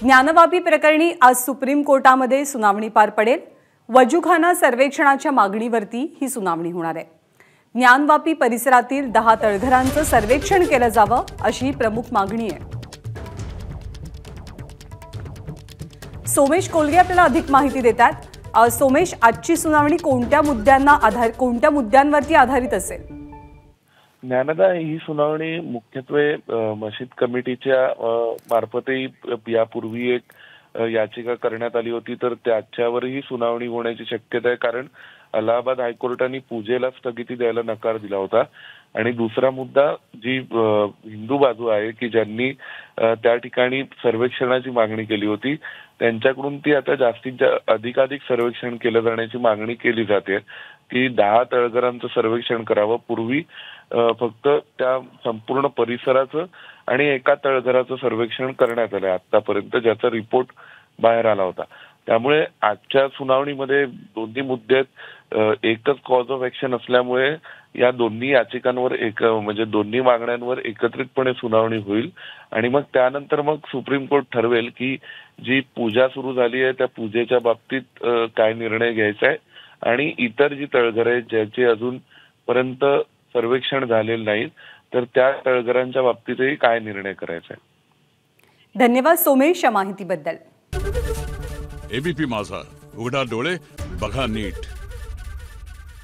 ज्ञानवापी प्रकरणी आज सुप्रीम कोर्टामध्ये सुनावणी पार पडेल। वजूखाना सर्वेक्षणाच्या मागणीवरती ही सुनावणी होणार आहे। ज्ञानवापी परिसरातील 10 तळघरांचं सर्वेक्षण केलं जावं अशी प्रमुख मागणी आहे। सोमेश कोलगे आपल्याला अधिक माहिती देतात। सोमेश, आजची सुनावणी कोणत्या मुद्द्यांवरती आधारित असेल? ज्ञानदा, ही सुनावणी मुख्यत्वे मशीद कमिटीच्या मार्फतही यापूर्वी एक याचिका करण्यात आली होती, तर त्याच्यावरही सुनावणी होण्याची शक्यता आहे। कारण अलाहाबाद हायकोर्टाने पूजेला स्थगिती द्यायला नकार दिला होता। आणि दुसरा मुद्दा, जी हिंदू बाजू आहे की ज्यांनी त्या ठिकाणी सर्वेक्षणाची मागणी केली होती, त्यांच्याकडून ती आता अधिकाधिक सर्वेक्षण केलं जाण्याची मागणी केली जाते की 10 तळघरांचं सर्वेक्षण करावं। पूर्वी फक्त त्या संपूर्ण परिसराचं आणि एका तळघराचं सर्वेक्षण करण्यात आलं आतापर्यंत, ज्याचा रिपोर्ट बाहेर आला होता। त्यामुळे आजच्या सुनावणीमध्ये दोन्ही मुद्दे एकच कॉज ऑफ ऍक्शन असल्यामुळे या दोन्ही याचिकांवर म्हणजे दोन्ही मागण्यांवर एकत्रितपणे सुनावणी होईल। आणि मग त्यानंतर सुप्रीम कोर्ट ठरवेल की जी पूजा सुरू झाली आहे त्या पूजेच्या बाबतीत काय निर्णय घ्यायचा आहे, आणि इतर जी तळघर आहेत ज्याचे अजूनपर्यंत सर्वेक्षण झालेलं नाही, तर त्या तळघरांच्या बाबतीतही काय निर्णय करायचा आहे। धन्यवाद सोमेश या माहितीबद्दल। एबीपी माझा, उघडा डोळे बघा नीट।